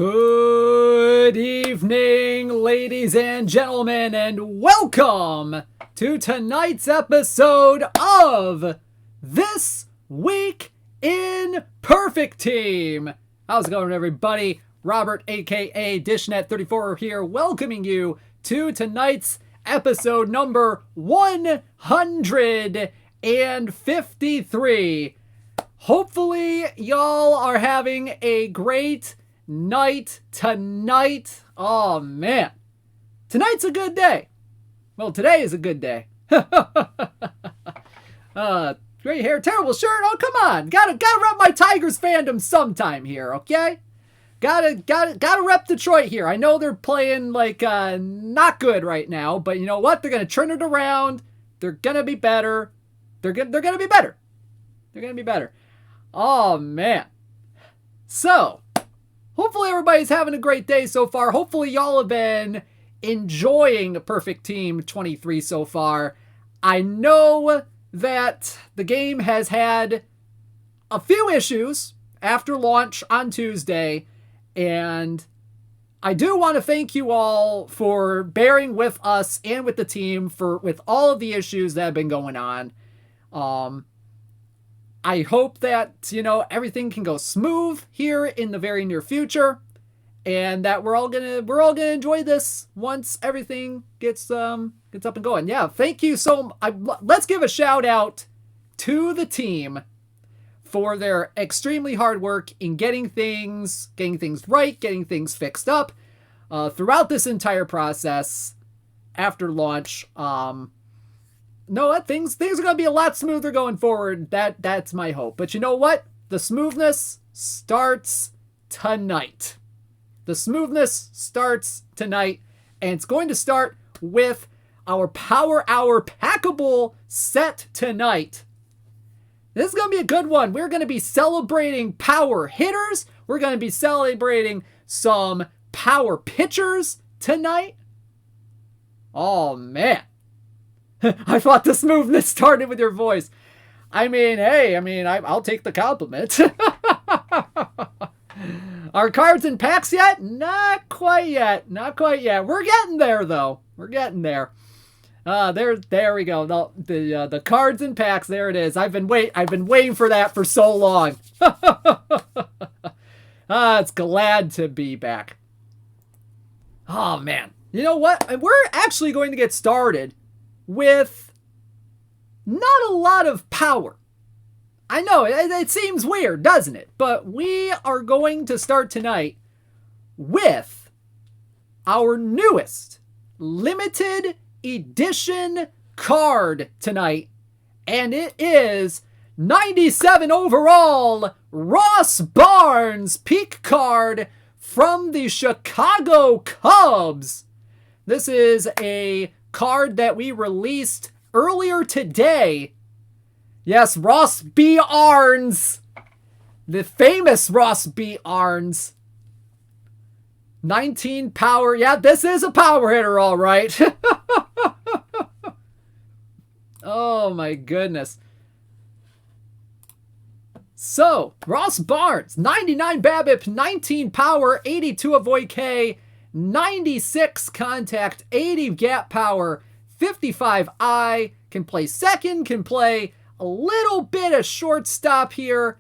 Good evening, ladies and gentlemen, and welcome to tonight's episode of This Week in Perfect Team. How's it going, everybody? Robert, aka Dishnet34 here, welcoming you to tonight's episode number 153. Hopefully, y'all are having a great night tonight. Oh, man. Tonight's a good day. Well, today is a good day. Gray hair, terrible shirt. Oh, come on. Gotta rep my Tigers fandom sometime here, okay? Gotta rep Detroit here. I know they're playing like not good right now, but you know what? They're gonna turn it around. They're gonna be better. They're gonna be better. They're gonna be better. Oh man. So, hopefully everybody's having a great day so far. Hopefully y'all have been enjoying Perfect Team 23 so far. I know that the game has had a few issues after launch on Tuesday, and I do want to thank you all for bearing with us and with the team with all of the issues that have been going on. I hope that, everything can go smooth here in the very near future, and that we're all gonna enjoy this once everything gets up and going. Yeah, thank you let's give a shout out to the team for their extremely hard work in getting things right, getting things fixed up throughout this entire process after launch. Things are going to be a lot smoother going forward. That's my hope. But you know what? The smoothness starts tonight. The smoothness starts tonight, and it's going to start with our Power Hour packable set tonight. This is going to be a good one. We're going to be celebrating power hitters. We're going to be celebrating some power pitchers tonight. Oh, man. I thought the smoothness started with your voice. I'll take the compliment. Are cards in packs yet? Not quite yet. We're getting there, though. We're getting there. There we go. The cards in packs. There it is. I've been waiting for that for so long. It's glad to be back. Oh man. You know what? We're actually going to get started with not a lot of power. I know, it seems weird, doesn't it? But we are going to start tonight with our newest limited edition card tonight. And it is 97 overall Ross Barnes peak card from the Chicago Cubs. This is a card that we released earlier today. Yes, Ross B. Arns. The famous Ross B. Arns. 19 power. Yeah, this is a power hitter, all right. Oh, my goodness. So, Ross Barnes, 99 BABIP, 19 power, 82 avoid K, 96 contact, 80 gap power, 55 I, can play second, can play a little bit of shortstop here.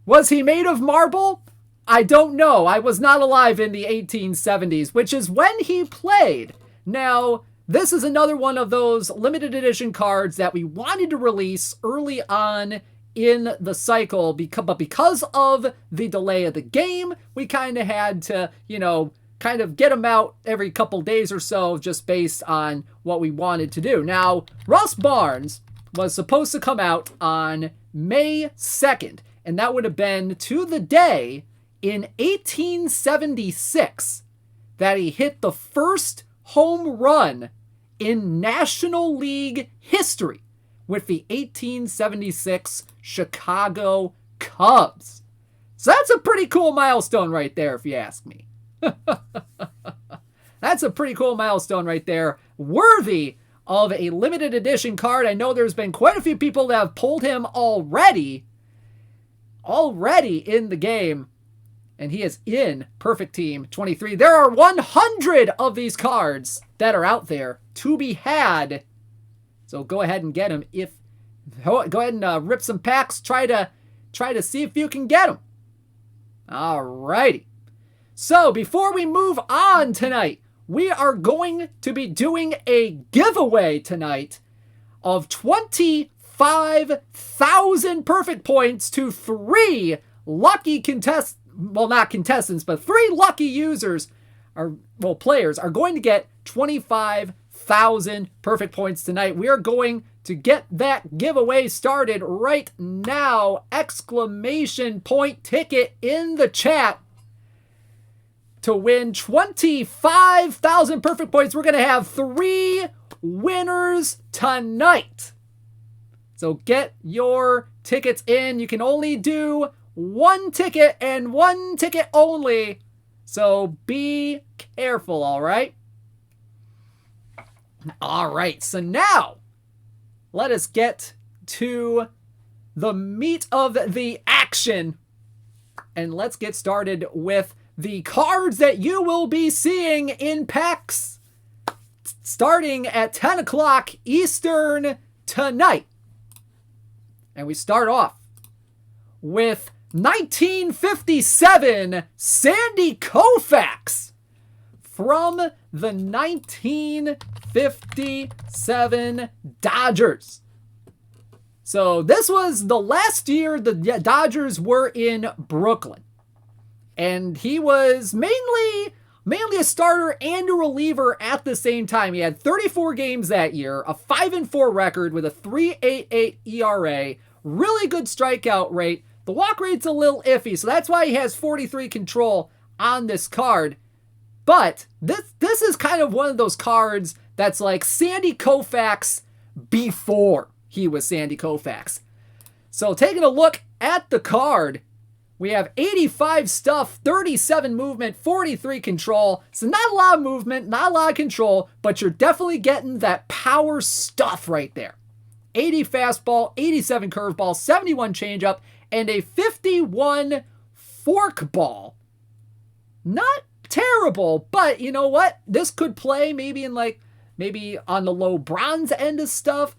Was he made of marble? I don't know. I was not alive in the 1870s, which is when he played. Now, this is another one of those limited edition cards that we wanted to release early on in the cycle, but because of the delay of the game, we kind of had to, kind of get them out every couple days or so just based on what we wanted to do. Now, Ross Barnes was supposed to come out on May 2nd, and that would have been to the day in 1876 that he hit the first home run in National League history with the 1876 Chicago Cubs. So that's a pretty cool milestone right there, if you ask me. That's a pretty cool milestone right there. Worthy of a limited edition card. I know there's been quite a few people that have pulled him already in the game. And he is in Perfect Team 23. There are 100 of these cards that are out there to be had. So go ahead and get them. Go ahead and rip some packs. Try to see if you can get them. Alrighty. So before we move on tonight, we are going to be doing a giveaway tonight of 25,000 perfect points to 3 lucky contestants. Well, not contestants, but 3 lucky users, players are going to get 25,000 perfect points tonight. We are going to get that giveaway started right now. Exclamation point ticket in the chat to win 25,000 perfect points. We're going to have 3 winners tonight. So get your tickets in. You can only do 1 ticket and 1 ticket only. So be careful, all right? All right, so now let us get to the meat of the action. And let's get started with the cards that you will be seeing in packs starting at 10 o'clock Eastern tonight. And we start off with 1957 Sandy KOUFAX from the 1957 Dodgers. So this was the last year the Dodgers were in Brooklyn. And he was mainly a starter and a reliever at the same time. He had 34 games that year, a 5-4 record with a 3.88 ERA, really good strikeout rate. The walk rate's a little iffy, so that's why he has 43 control on this card. But this is kind of one of those cards that's like Sandy KOUFAX before he was Sandy KOUFAX. So taking a look at the card, we have 85 stuff, 37 movement, 43 control. So not a lot of movement, not a lot of control, but you're definitely getting that power stuff right there. 80 fastball, 87 curveball, 71 changeup, and a 51 forkball. Not terrible, but you know what? This could play maybe on the low bronze end of stuff.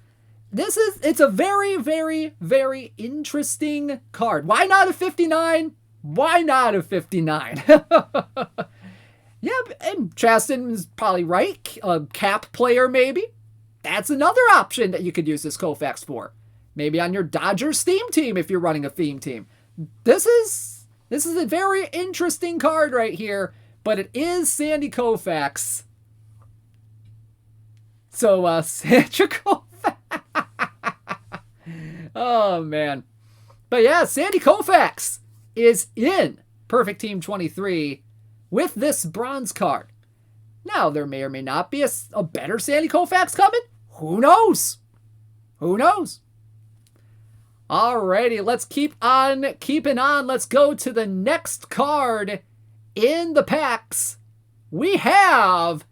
It's a very, very, very interesting card. Why not a 59? Why not a 59? Yeah, and Chaston is probably right. A cap player maybe. That's another option that you could use this KOUFAX for. Maybe on your Dodgers theme team if you're running a theme team. This is a very interesting card right here, but it is Sandy KOUFAX. So, Sandy KOUFAX. Oh, man. But yeah, Sandy KOUFAX is in Perfect Team 23 with this bronze card. Now, there may or may not be a better Sandy KOUFAX coming. Who knows? Who knows? Alrighty, let's keep on keeping on. Let's go to the next card in the packs. We have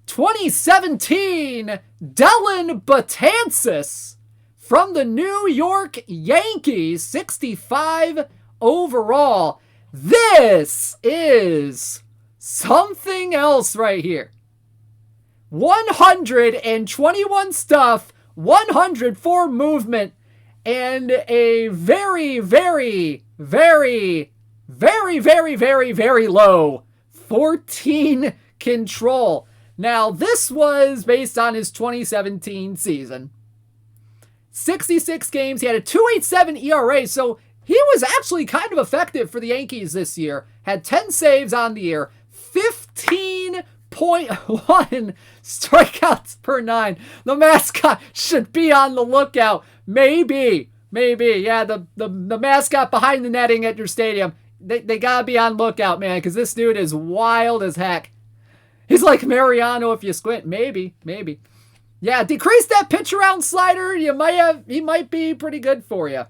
2017 DELLIN BETANCES from the New York Yankees, 65 overall. This is something else right here. 121 stuff, 104 movement, and a very, very, very, very, very, very, very low 14 control. Now, this was based on his 2017 season. 66 games, he had a 2.87 ERA, so he was actually kind of effective for the Yankees this year. Had 10 saves on the year, 15.1 strikeouts per 9. The mascot should be on the lookout. Maybe. Yeah, the mascot behind the netting at your stadium. They gotta be on lookout, man, because this dude is wild as heck. He's like Mariano if you squint. Maybe. Yeah, decrease that pitch around slider. He might be pretty good for you.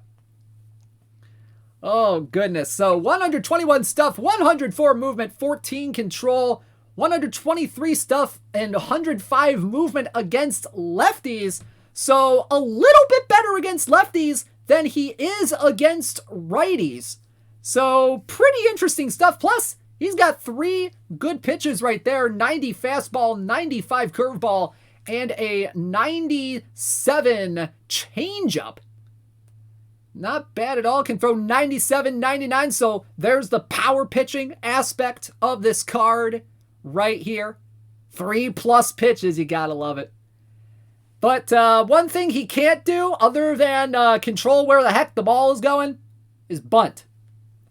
Oh, goodness. So 121 stuff, 104 movement, 14 control, 123 stuff, and 105 movement against lefties. So a little bit better against lefties than he is against righties. So pretty interesting stuff. Plus, he's got 3 good pitches right there. 90 fastball, 95 curveball, and a 97 changeup. Not bad at all. Can throw 97, 99. So there's the power pitching aspect of this card right here. 3+ pitches. You gotta love it. But one thing he can't do other than control where the heck the ball is going is bunt.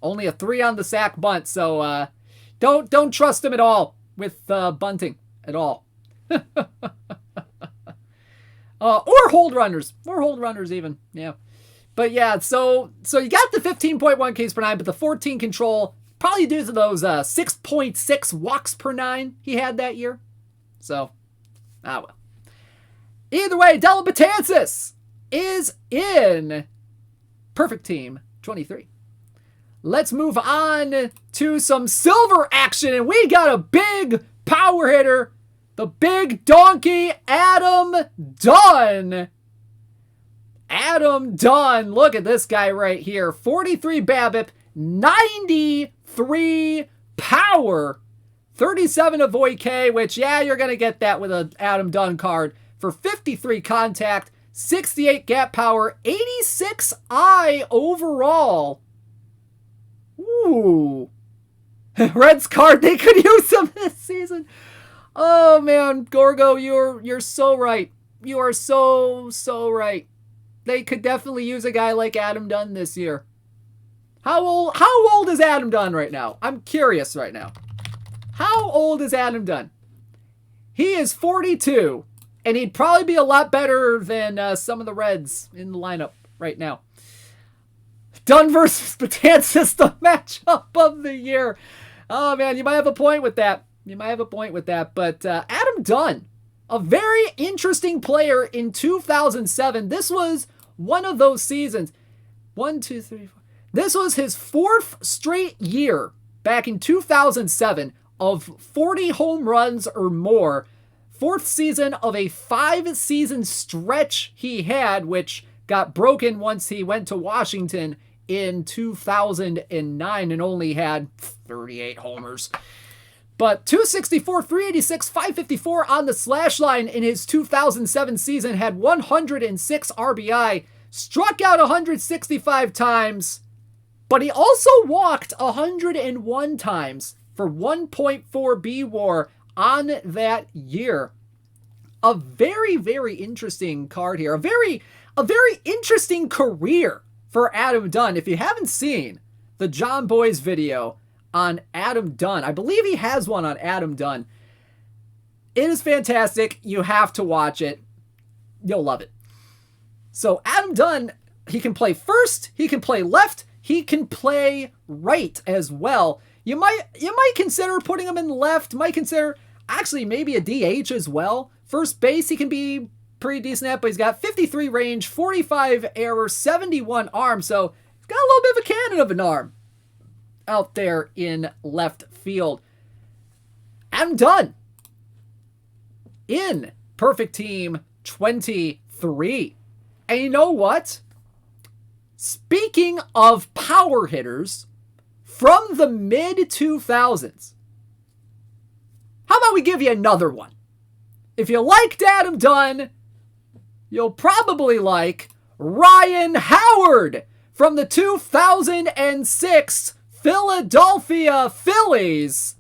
Only a 3 on the sack bunt. So don't trust him at all with bunting at all. Or hold runners. Or hold runners even. Yeah. But yeah, so you got the 15.1 Ks per 9, but the 14 control, probably due to those 6.6 walks per 9 he had that year. So, well. Either way, DELLIN BETANCES is in Perfect Team 23. Let's move on to some silver action, and we got a big power hitter, the big donkey, Adam Dunn. Adam Dunn, look at this guy right here. 43 BABIP, 93 power, 37 avoid K, which, yeah, you're going to get that with an Adam Dunn card. For 53 contact, 68 gap power, 86 I overall. Ooh. Reds card, they could use him this season. Oh, man, Gorgo, you're so right. You are so right. They could definitely use a guy like Adam Dunn this year. How old is Adam Dunn right now? I'm curious right now. How old is Adam Dunn? He is 42, and he'd probably be a lot better than some of the Reds in the lineup right now. Dunn versus BETANCES, the matchup of the year. Oh, man, you might have a point with that. But Adam Dunn, a very interesting player in 2007. This was one of those seasons. 1, 2, 3, 4. This was his 4th straight year back in 2007 of 40 home runs or more. 4th season of a 5-season stretch he had, which got broken once he went to Washington in 2009 and only had 38 homers. But 264, 386, 554 on the slash line in his 2007 season, had 106 RBI, struck out 165 times, but he also walked 101 times for 1.4 B WAR on that year. A very, very interesting card here. A very interesting career for Adam Dunn. If you haven't seen the John Boys video on Adam Dunn, I believe he has one on Adam Dunn. It is fantastic. You have to watch it. You'll love it. So Adam Dunn, he can play first, he can play left, he can play right as well. You might consider putting him in left, might consider actually maybe a DH as well. First base, he can be pretty decent at, but he's got 53 range, 45 error, 71 arm, so he's got a little bit of a cannon of an arm out there in left field. Adam Dunn in Perfect Team 23. And you know what? Speaking of power hitters from the mid-2000s, how about we give you another one? If you liked Adam Dunn, you'll probably like Ryan Howard from the 2006 Philadelphia Phillies.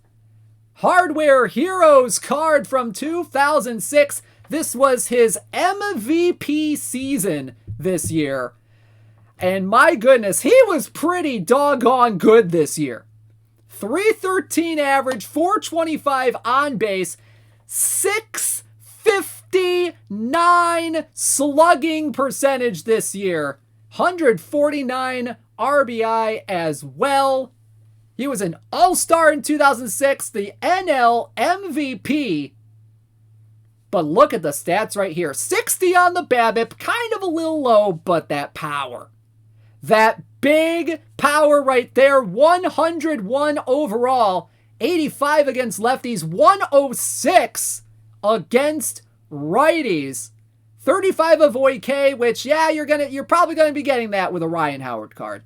Hardware Heroes card from 2006. This was his MVP season this year. And my goodness, he was pretty doggone good this year. 313 average, 425 on base, 659 slugging percentage this year, 149 RBI as well. He was an all-star in 2006, the NL MVP. But look at the stats right here. 60 on the BABIP, kind of a little low, but that power. That big power right there, 101 overall, 85 against lefties, 106 against righties. 35 avoid K, which, yeah, you're probably gonna be getting that with a Ryan Howard card.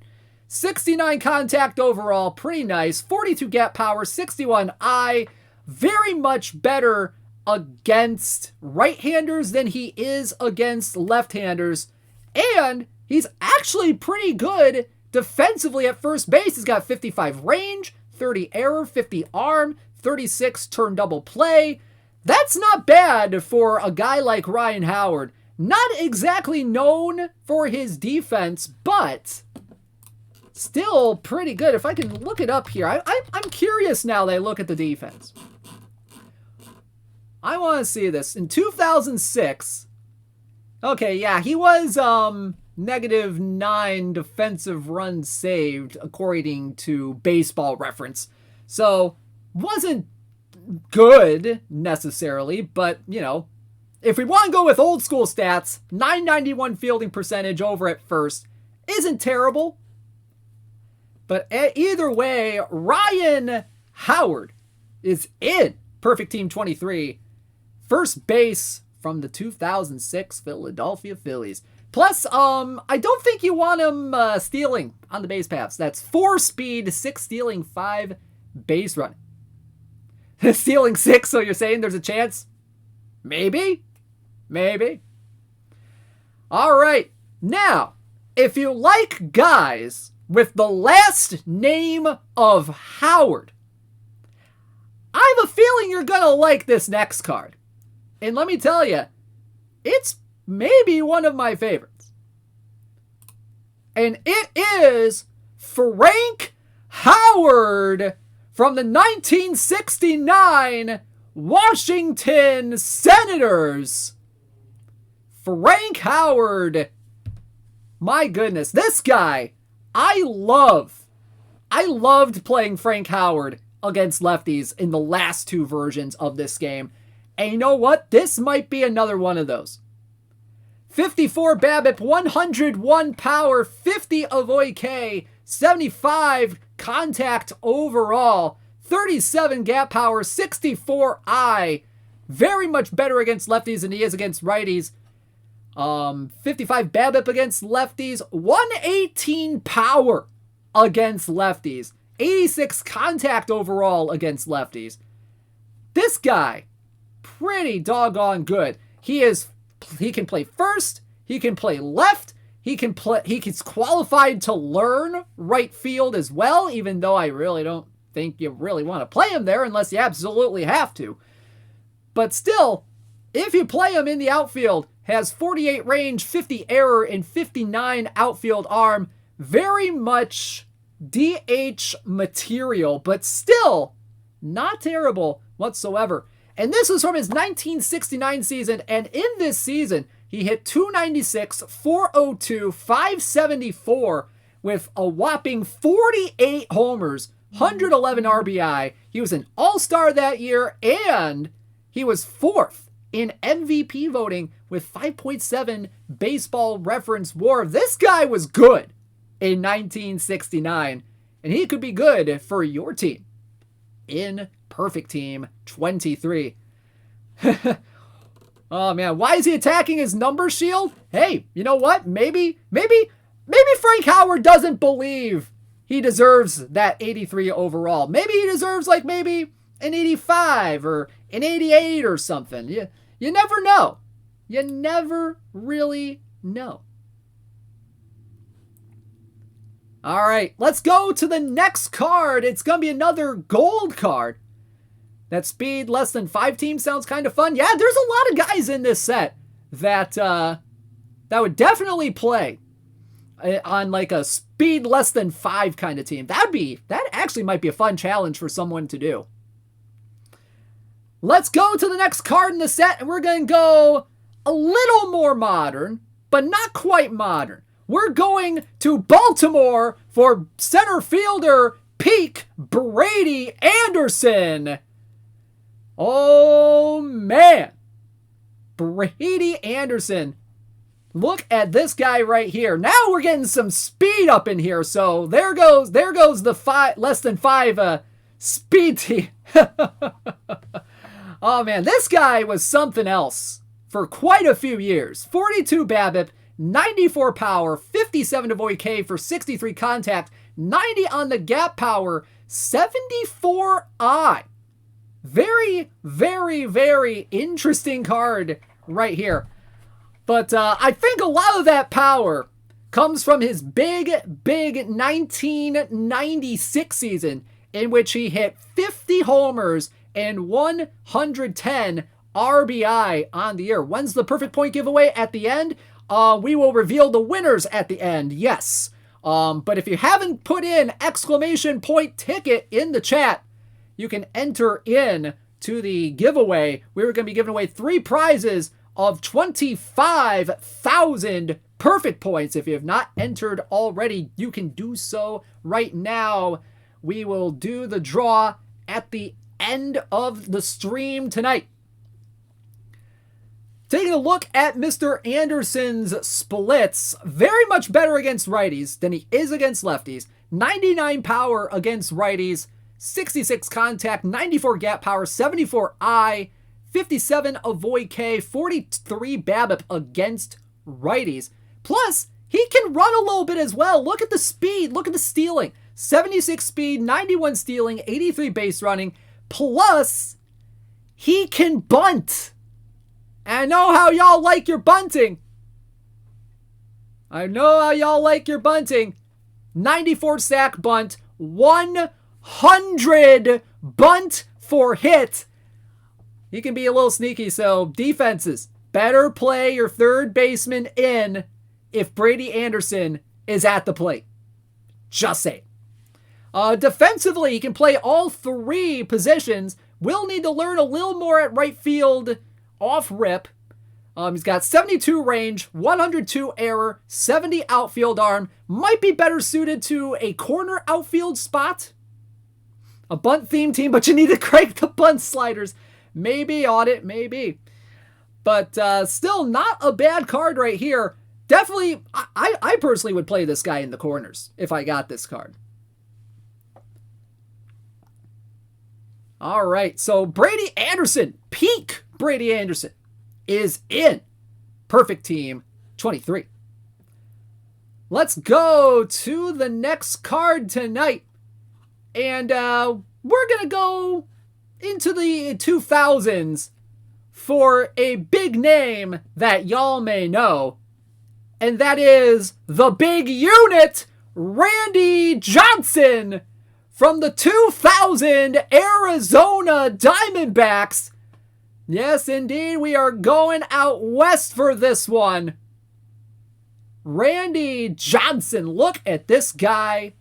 69 contact overall, pretty nice. 42 gap power, 61 eye. Very much better against right-handers than he is against left-handers. And he's actually pretty good defensively at first base. He's got 55 range, 30 error, 50 arm, 36 turn double play. That's not bad for a guy like Ryan Howard. Not exactly known for his defense, but still pretty good. If I can look it up here. I'm curious now that I look at the defense. I want to see this. In 2006, okay, yeah, he was -9 defensive runs saved, according to Baseball Reference. So, wasn't good, necessarily, but, you know, if we want to go with old school stats, 991 fielding percentage over at first isn't terrible. But either way, Ryan Howard is in Perfect Team 23. First base from the 2006 Philadelphia Phillies. Plus, I don't think you want him stealing on the base paths. That's 4 speed, 6 stealing, 5 base running. Stealing 6, so you're saying there's a chance? Maybe. Maybe. All right. Now, if you like guys with the last name of Howard, I have a feeling you're going to like this next card. And let me tell you, it's maybe one of my favorites. And it is Frank Howard from the 1969 Washington Senators. Frank Howard. My goodness, this guy, I loved playing Frank Howard against lefties in the last 2 versions of this game. And you know what? This might be another one of those. 54 BABIP, 101 power, 50 avoid K, 75 contact overall, 37 gap power, 64 eye. Very much better against lefties than he is against righties. 55 BABIP against lefties, 118 power against lefties, 86 contact overall against lefties. This guy, pretty doggone good. He can play first, he can play left, he's qualified to learn right field as well, even though I really don't think you really want to play him there unless you absolutely have to. But still, if you play him in the outfield, has 48 range, 50 error, and 59 outfield arm. Very much DH material, but still not terrible whatsoever. And this was from his 1969 season, and in this season, he hit 296, 402, 574 with a whopping 48 homers, 111 RBI. He was an all-star that year, and he was 4th in MVP voting with 5.7 Baseball Reference WAR. This guy was good in 1969, and he could be good for your team in Perfect Team 23. Oh man, why is he attacking his number shield? Hey, you know what? Maybe Frank Howard doesn't believe he deserves that 83 overall. Maybe he deserves like maybe an 85 or an 88 or something. You never know. You never really know. All right, let's go to the next card. It's going to be another gold card. That speed less than 5 team sounds kind of fun. Yeah, there's a lot of guys in this set that would definitely play on like a speed less than 5 kind of team. That actually might be a fun challenge for someone to do. Let's go to the next card in the set, and we're going to go a little more modern, but not quite modern. We're going to Baltimore for center fielder Peak Brady Anderson. Oh, man. Brady Anderson. Look at this guy right here. Now we're getting some speed up in here. So there goes the less than 5 speed team. Oh, man. This guy was something else for quite a few years. 42 BABIP, 94 power, 57 avoid K for 63 contact, 90 on the gap power, 74 I. Very, very, very interesting card right here. But I think a lot of that power comes from his big 1996 season in which he hit 50 homers and 110 RBI on the year. When's the perfect point giveaway? At the end? We will reveal the winners at the end, yes. But if you haven't put in exclamation point ticket in the chat, you can enter in to the giveaway. We're going to be giving away 3 prizes of 25,000 perfect points. If you have not entered already, you can do so right now. We will do the draw at the end of the stream tonight. Taking a look at Mr. Anderson's splits, very much better against righties than he is against lefties. 99 power against righties, 66 contact, 94 gap power, 74 I, 57 avoid K, 43 BABIP against righties. Plus, he can run a little bit as well. Look at the speed, look at the stealing. 76 speed, 91 stealing, 83 base running. Plus, he can bunt. I know how y'all like your bunting. 94 sack bunt, 100 bunt for hit. He can be a little sneaky, so defenses, better play your third baseman in if Brady Anderson is at the plate. Just say. Defensively, he can play all 3 positions. Will need to learn a little more at right field off rip. He's got 72 range, 102 error, 70 outfield arm. Might be better suited to a corner outfield spot. A bunt theme team, but you need to crank the bunt sliders. Maybe audit, maybe. But still not a bad card right here. Definitely, I personally would play this guy in the corners if I got this card. All right, so Brady Anderson, peak Brady Anderson, is in Perfect Team 23. Let's go to the next card tonight. And we're going to go into the 2000s for a big name that y'all may know. And that is the big unit, Randy Johnson, from the 2000 Arizona Diamondbacks. Yes, indeed, we are going out west for this one. Randy Johnson, look at this guy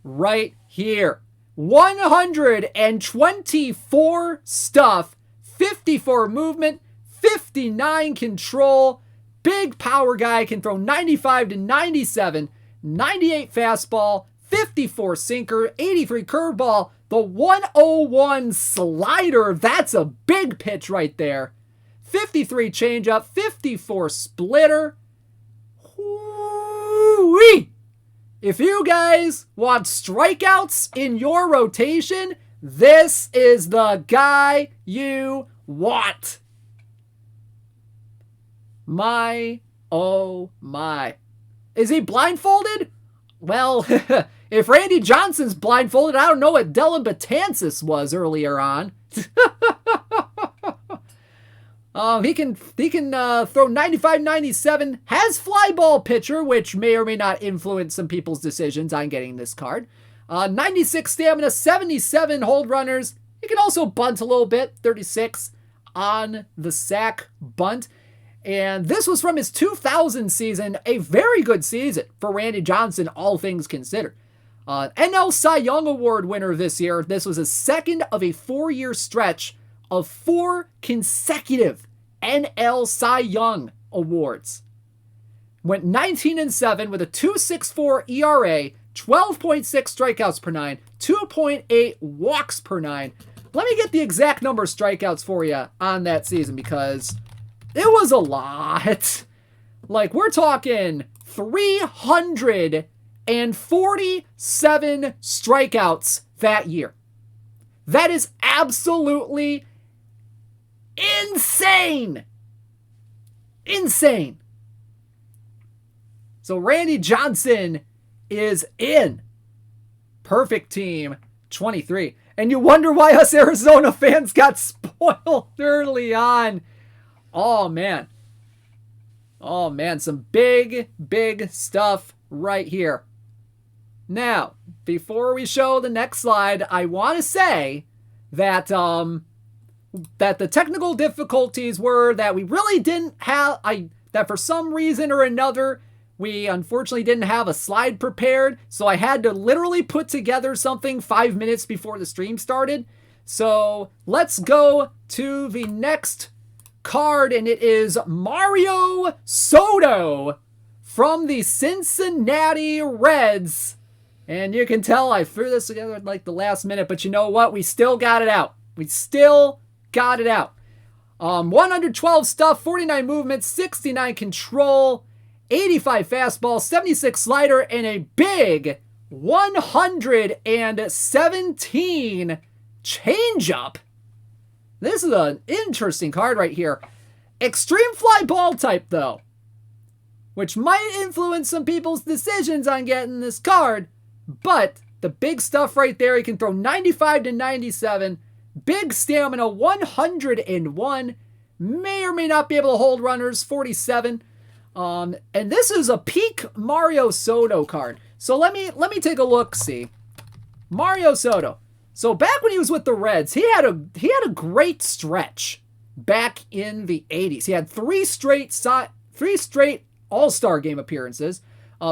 right here. 124 stuff, 54 movement, 59 control. Big power guy, can throw 95 to 97, 98 fastball, 54 sinker, 83 curveball, the 101 slider. That's a big pitch right there. 53 changeup, 54 splitter. Whoo-wee! If you guys want strikeouts in your rotation, this is the guy you want. My, oh my. Is he blindfolded? Well, if Randy Johnson's blindfolded, I don't know what DELLIN BETANCES was earlier on. He can throw 95, 97, has fly ball pitcher, which may or may not influence some people's decisions on getting this card. 96 stamina, 77 hold runners. He can also bunt a little bit, 36 on the sack bunt. And this was from his 2000 season, a very good season for Randy Johnson, all things considered. NL Cy Young Award winner this year. This was his second of a 4-year stretch of 4 consecutive NL Cy Young Awards. Went 19-7 with a 2.64 ERA, 12.6 strikeouts per 9, 2.8 walks per 9. Let me get the exact number of strikeouts for you on that season because it was a lot. Like, we're talking 347 strikeouts that year. That is absolutely insane. Insane. So Randy Johnson is in. Perfect team 23. And you wonder why us Arizona fans got spoiled early on. Oh, man. Oh, man. Some big, big stuff right here. Now, before we show the next slide, I want to say that that the technical difficulties were that we really didn't have, that for some reason or another, we unfortunately didn't have a slide prepared, so I had to literally put together something 5 minutes before the stream started. So let's go to the next card, and it is Mario Soto from the Cincinnati Reds. And you can tell I threw this together at like the last minute, but you know what? We still got it out. We still got it out. 112 stuff, 49 movement, 69 control, 85 fastball, 76 slider, and a big 117 changeup. This is an interesting card right here. Extreme fly ball type, though, which might influence some people's decisions on getting this card. But the big stuff right there, he can throw 95 to 97, big stamina, 101, may or may not be able to hold runners, 47. And this is a peak Mario Soto card. So let me take a look, see. Mario Soto. So back when he was with the Reds, he had a great stretch back in the 80s. He had three straight All-Star game appearances.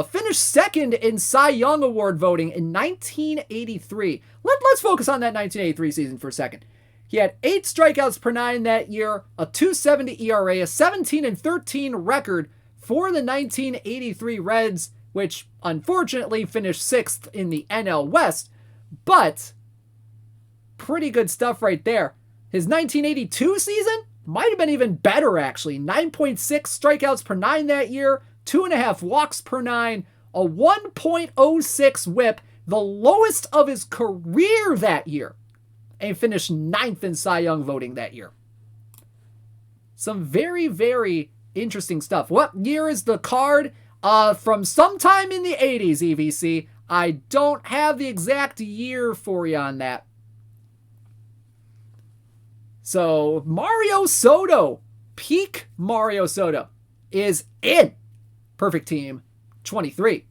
Finished second in Cy Young Award voting in 1983. Let's focus on that 1983 season for a second. He had 8 strikeouts per 9 that year, a 2.70 ERA, a 17-13 record for the 1983 Reds, which unfortunately finished 6th in the NL West, but pretty good stuff right there. His 1982 season might have been even better, actually. 9.6 strikeouts per 9 that year, 2.5 walks per 9, a 1.06 whip, the lowest of his career that year, and finished 9th in Cy Young voting that year. Some very, very interesting stuff. What year is the card? From sometime in the 80s, EVC. I don't have the exact year for you on that. So, Mario Soto, peak Mario Soto, is in. Perfect team 23.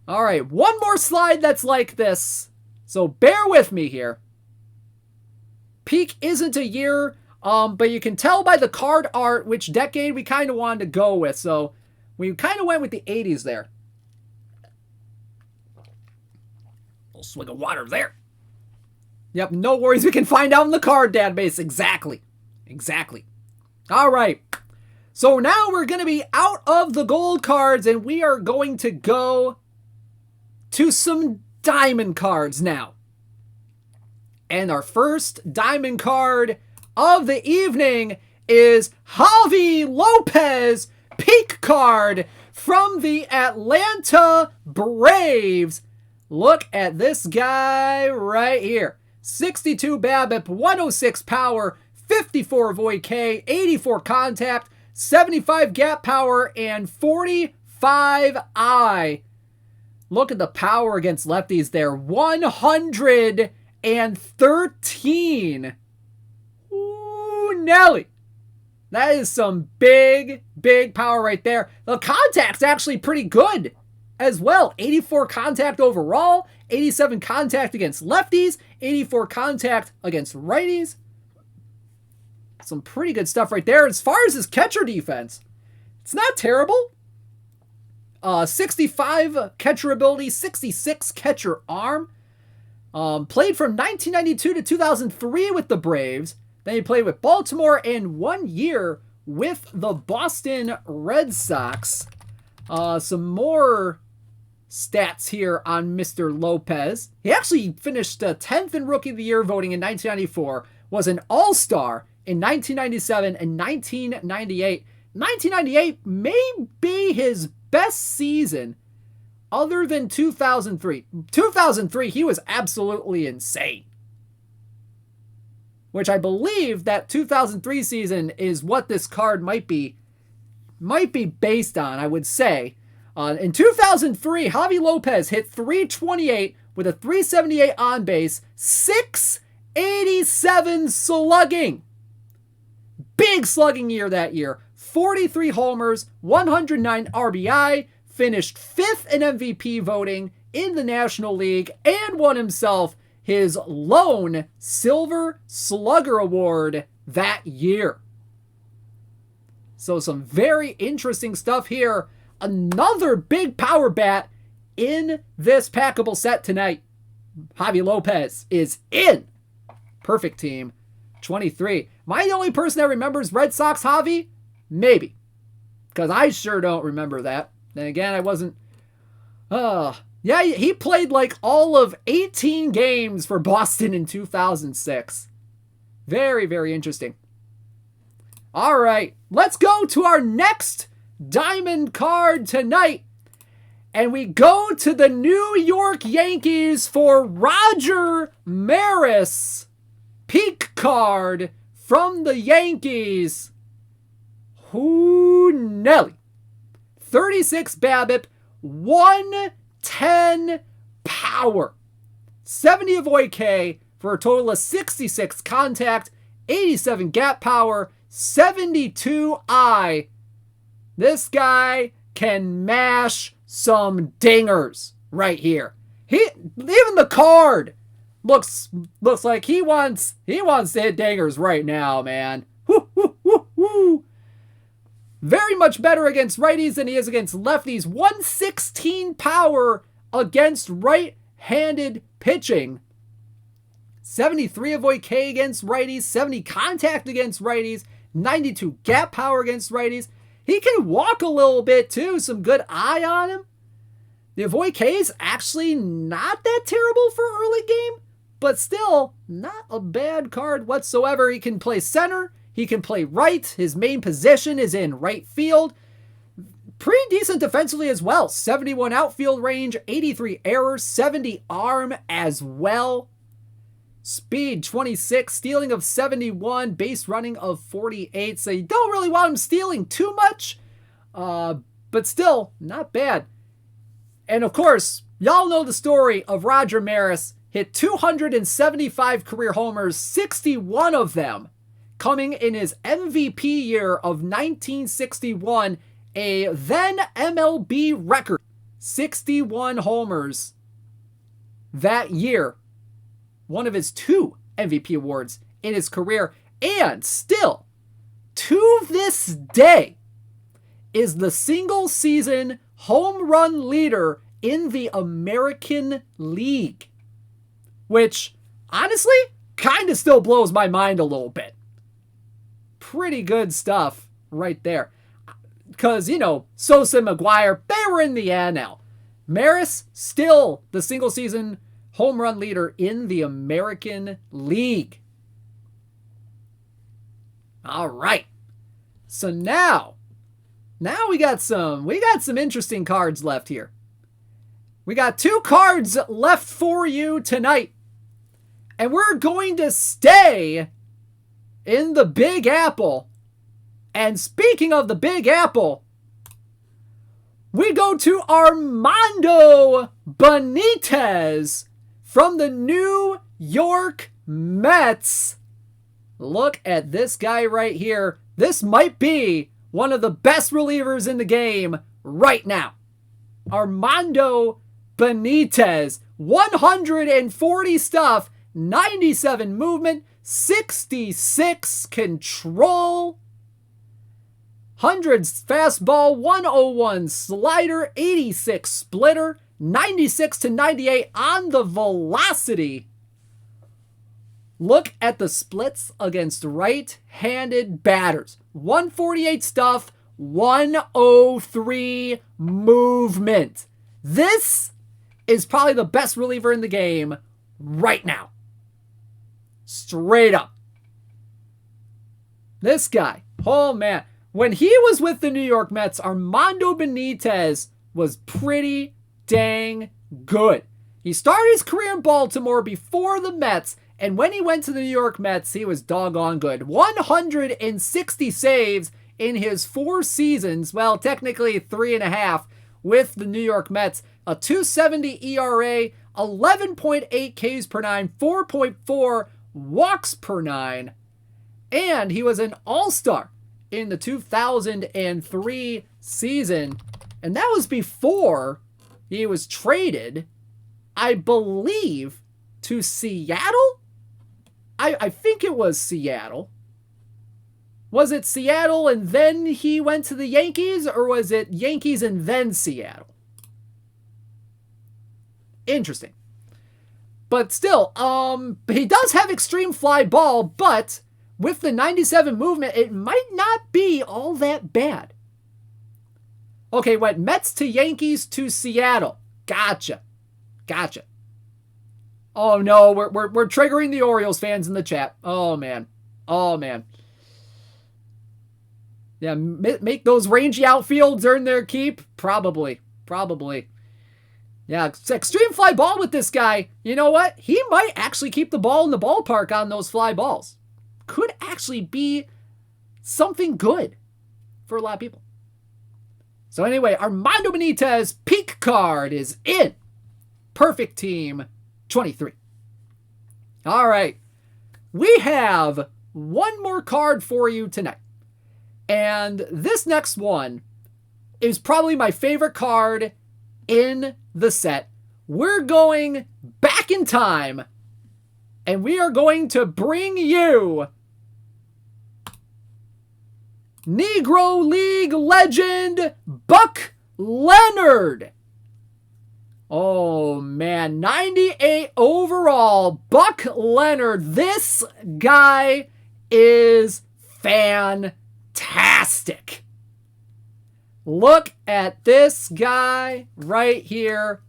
All right, one more slide that's like this. So bear with me here. Peak isn't a year, but you can tell by the card art which decade we kind of wanted to go with. So we kind of went with the 80s there. A little swig of water there. Yep, no worries. We can find out in the card database. Exactly. All right. So now we're going to be out of the gold cards, and we are going to go to some diamond cards now. And our first diamond card of the evening is Javi Lopez, peak card from the Atlanta Braves. Look at this guy right here. 62 BABIP, 106 power, 54 void K, 84 contact, 75 gap power, and 45 I. Look at the power against lefties there. 113. Ooh, Nelly. That is some big, big power right there. The contact's actually pretty good as well. 84 contact overall, 87 contact against lefties, 84 contact against righties. Some pretty good stuff right there. As far as his catcher defense, it's not terrible. 65 catcher ability, 66 catcher arm. Played from 1992 to 2003 with the Braves. Then he played with Baltimore and 1 year with the Boston Red Sox. Some more stats here on Mr. Lopez. He actually finished 10th in Rookie of the Year voting in 1994, was an All-Star in 1997 and 1998. 1998 may be his best season other than 2003. 2003, he was absolutely insane. Which I believe that 2003 season is what this card might be based on, I would say. In 2003, Javi Lopez hit 328 with a 378 on base, 687 slugging. Big slugging year that year. 43 homers, 109 RBI, finished 5th in MVP voting in the National League, and won himself his lone Silver Slugger Award that year. So some very interesting stuff here. Another big power bat in this packable set tonight. Javi Lopez is in. Perfect team. 23. Am I the only person that remembers Red Sox Javi? Maybe. Because I sure don't remember that. Then again, I wasn't... yeah, he played like all of 18 games for Boston in 2006. Very, very interesting. All right, let's go to our next diamond card tonight. And we go to the New York Yankees for Roger Maris. Peak card from the Yankees. Nelly. 36 BABIP, 110 power. 70 avoid K for a total of 66 contact, 87 gap power, 72 I. This guy can mash some dingers right here. Even the card looks like he wants to hit dingers right now, man. Woo, woo, woo, woo. Very much better against righties than he is against lefties. 116 power against right-handed pitching. 73 avoid K against righties. 70 contact against righties. 92 gap power against righties. He can walk a little bit too. Some good eye on him. The avoid K is actually not that terrible for early game, but still not a bad card whatsoever. He can play center. He can play right. His main position is in right field. Pretty decent defensively as well. 71 outfield range, 83 errors, 70 arm as well. Speed 26, stealing of 71, base running of 48. So you don't really want him stealing too much, but still not bad. And of course, y'all know the story of Roger Maris. Hit 275 career homers, 61 of them coming in his MVP year of 1961, a then MLB record. 61 homers that year. One of his 2 MVP awards in his career. And still, to this day, is the single season home run leader in the American League. Which, honestly, kind of still blows my mind a little bit. Pretty good stuff right there. Because, Sosa and McGuire, they were in the NL. Maris, still the single season home run leader in the American League. All right. So now we got some interesting cards left here. We got 2 cards left for you tonight. And we're going to stay in the Big Apple. And speaking of the Big Apple, we go to Armando Benitez from the New York Mets. Look at this guy right here. This might be one of the best relievers in the game right now. Armando Benitez, 140 stuff, 97 movement, 66 control, 100 fastball, 101 slider, 86 splitter, 96 to 98 on the velocity. Look at the splits against right-handed batters. 148 stuff, 103 movement. This is probably the best reliever in the game right now. Straight up. This guy, oh man. When he was with the New York Mets, Armando Benitez was pretty dang good. He started his career in Baltimore before the Mets, and when he went to the New York Mets, he was doggone good. 160 saves in his 4 seasons, well, technically 3.5, with the New York Mets. A 2.70 ERA, 11.8 Ks per nine, 4.4 walks per nine. And he was an all-star in the 2003 season. And that was before he was traded, I believe, to Seattle? I think it was Seattle. Was it Seattle and then he went to the Yankees? Or was it Yankees and then Seattle? Interesting. But still, he does have extreme fly ball, but with the 97 movement, it might not be all that bad. Okay, went Mets to Yankees to Seattle. Gotcha. Oh no, we're triggering the Orioles fans in the chat. Oh man. Yeah, make those rangy outfields earn their keep? Probably. Yeah, extreme fly ball with this guy. You know what? He might actually keep the ball in the ballpark on those fly balls. Could actually be something good for a lot of people. So anyway, Armando Benitez peak card is in. Perfect Team 23. All right. We have one more card for you tonight. And this next one is probably my favorite card in the set. We're going back in time, and we are going to bring you Negro League legend Buck Leonard. Oh man, 98 overall, Buck Leonard. This guy is fantastic. Look at this guy right here.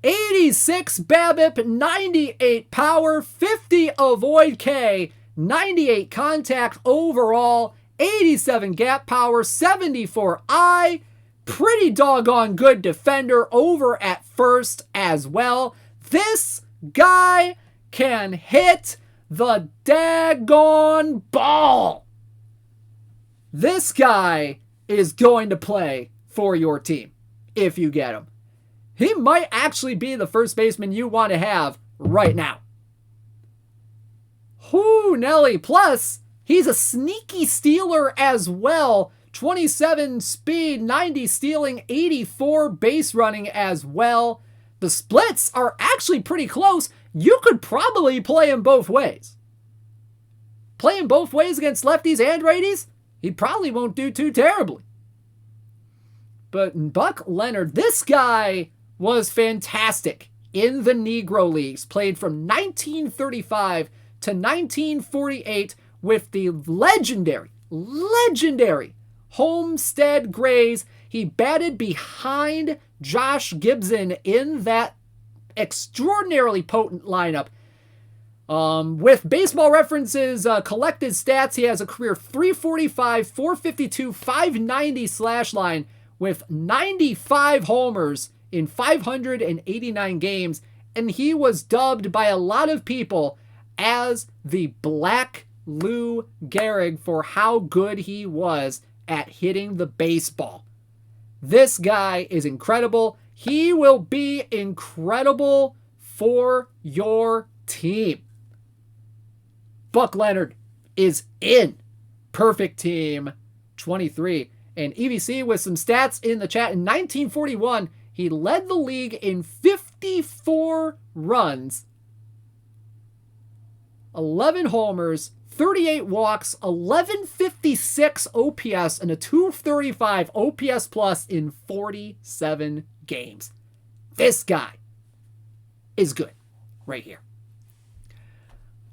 86 BABIP, 98 power, 50 avoid K, 98 contact overall, 87 gap power, 74 I. Pretty doggone good defender over at first as well. This guy can hit the daggone ball. This guy is going to play for your team if you get him. He might actually be the first baseman you want to have right now. Whoo, Nelly. Plus, he's a sneaky stealer as well. 27 speed, 90 stealing, 84 base running as well. The splits are actually pretty close. You could probably play him both ways. Play him both ways against lefties and righties, he probably won't do too terribly. But Buck Leonard, this guy was fantastic in the Negro Leagues. Played from 1935 to 1948 with the legendary Homestead Grays. He batted behind Josh Gibson in that extraordinarily potent lineup. With Baseball Reference's collected stats, he has a career 345, 452, 590 slash line with 95 homers in 589 games, and he was dubbed by a lot of people as the Black Lou Gehrig for how good he was at hitting the baseball. This guy is incredible. He will be incredible for your team. Buck Leonard is in Perfect Team 23. And EBC with some stats in the chat. In 1941, he led the league in 54 runs, 11 homers, 38 walks, 1156 OPS, and a 235 OPS plus in 47 games. This guy is good right here.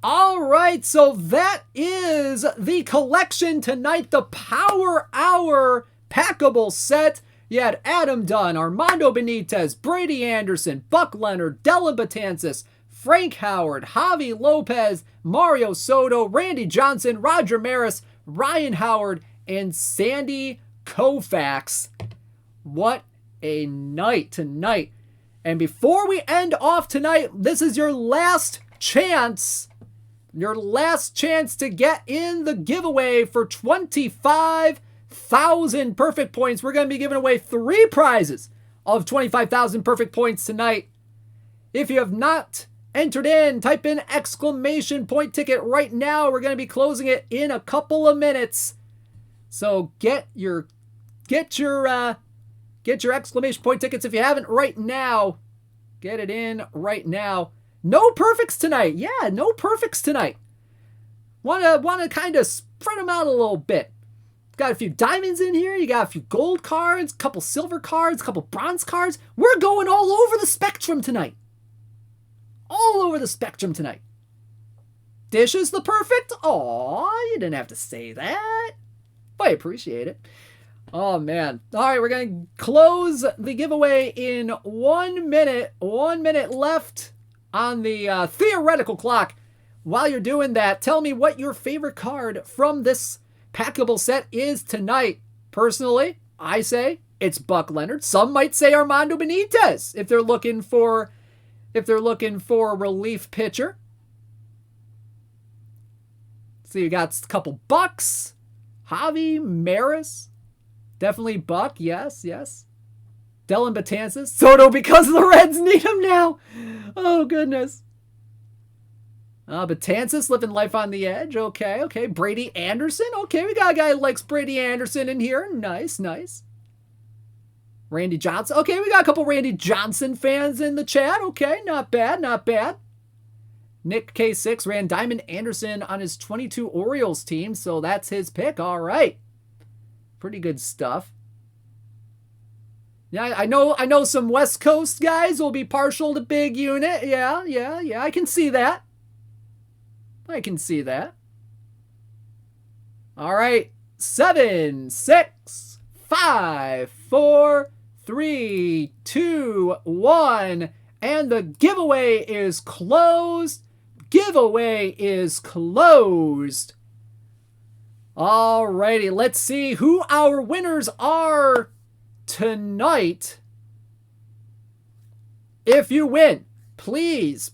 All right, so that is the collection tonight, the Power Hour packable set. You had Adam Dunn, Armando Benitez, Brady Anderson, Buck Leonard, Dellin BETANCES, Frank Howard, Javi Lopez, Mario Soto, Randy Johnson, Roger Maris, Ryan Howard, and Sandy KOUFAX. What a night tonight. And before we end off tonight, this is your last chance to get in the giveaway for $25,000. 25,000 perfect points. We're going to be giving away 3 prizes of 25,000 perfect points tonight. If you have not entered in, type in exclamation point ticket right now. We're going to be closing it in a couple of minutes. So get your exclamation point tickets if you haven't right now. Get it in right now. No perfects tonight. Yeah, no perfects tonight. Want to kind of spread them out a little bit. Got a few diamonds in here. You got a few gold cards, a couple silver cards, a couple bronze cards. We're going all over the spectrum tonight. All over the spectrum tonight. Dish is the perfect? Aw, you didn't have to say that. But I appreciate it. Oh, man. All right, we're going to close the giveaway in 1 minute. 1 minute left on the theoretical clock. While you're doing that, tell me what your favorite card from this packable set is tonight. Personally, I say it's Buck Leonard. Some might say Armando Benitez if they're looking for a relief pitcher. So you got a couple Bucks. Javi Maris. Definitely Buck. Yes. DELLIN BETANCES. Soto because the Reds need him now. Oh, goodness. BETANCES living life on the edge. Okay. Brady Anderson. Okay, we got a guy who likes Brady Anderson in here. Nice. Randy Johnson. Okay, we got a couple Randy Johnson fans in the chat. Okay, not bad. Nick K6 ran Diamond Anderson on his 22 Orioles team, so that's his pick. All right. Pretty good stuff. Yeah, I know some West Coast guys will be partial to big unit. Yeah, I can see that. All right. 7, 6, 5, 4, 3, 2, 1. And the giveaway is closed. Alrighty, let's see who our winners are tonight. If you win, please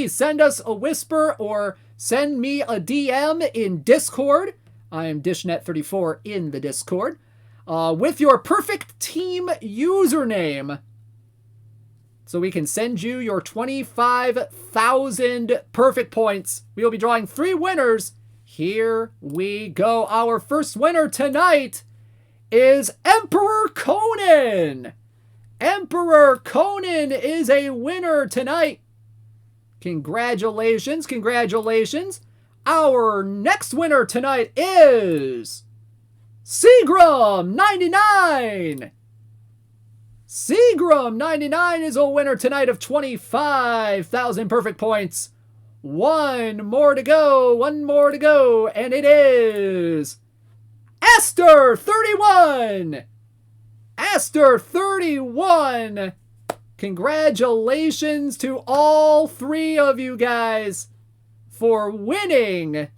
send us a whisper or send me a DM in Discord. I am DishNet34 in the Discord. With your perfect team username. So we can send you your 25,000 perfect points. We will be drawing 3 winners. Here we go. Our first winner tonight is Emperor Conan. Emperor Conan is a winner tonight. Congratulations. Our next winner tonight is Seagram99. Seagram99 is a winner tonight of 25,000 perfect points. One more to go, and it is Aster31. Aster31. Congratulations to all 3 of you guys for winning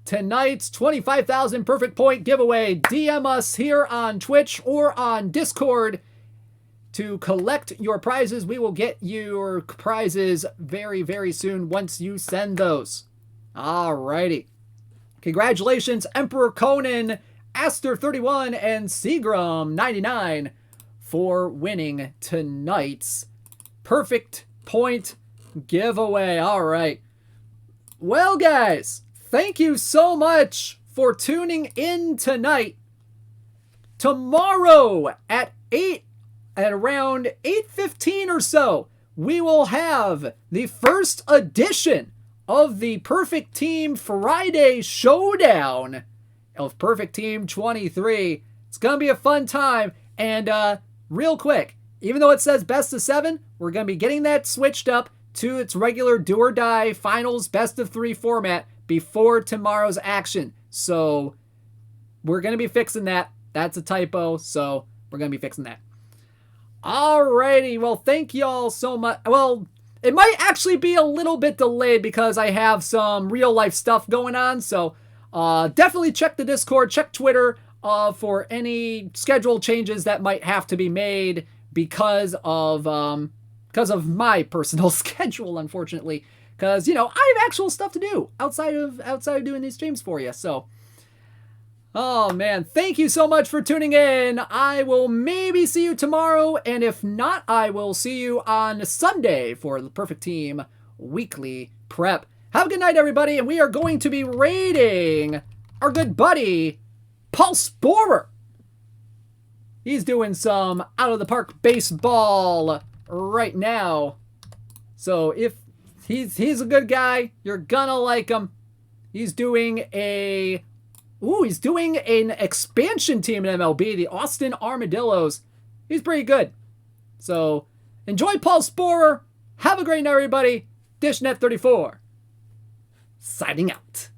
tonight's 25,000 perfect point giveaway. DM us here on Twitch or on Discord to collect your prizes. We will get your prizes very, very soon once you send those. Alrighty. Congratulations, Emperor Conan, Aster31, and Seagram99 for winning tonight's perfect point giveaway. Alright. Well, guys, thank you so much for tuning in tonight. Tomorrow at around 8:15 or so, we will have the first edition of the Perfect Team Friday Showdown of Perfect Team 23. It's going to be a fun time. And real quick, even though it says best of 7, we're going to be getting that switched up to its regular do or die finals best of 3 format before tomorrow's action. So we're going to be fixing that. That's a typo, so we're going to be fixing that. Alrighty, well, thank y'all so much. Well, it might actually be a little bit delayed because I have some real life stuff going on. So definitely check the Discord, check Twitter for any schedule changes that might have to be made because of my personal schedule, unfortunately. Because, I have actual stuff to do outside of doing these streams for you. So, Oh, man. Thank you so much for tuning in. I will maybe see you tomorrow, and if not, I will see you on Sunday for the Perfect Team Weekly Prep. Have a good night, everybody, and we are going to be rating our good buddy, Paul Sporer. He's doing some out-of-the-park baseball right now. So if he's a good guy, you're gonna like him. He's doing an expansion team in MLB, the Austin Armadillos. He's pretty good. So enjoy Paul Sporer. Have a great night, everybody. DishNet34 signing out.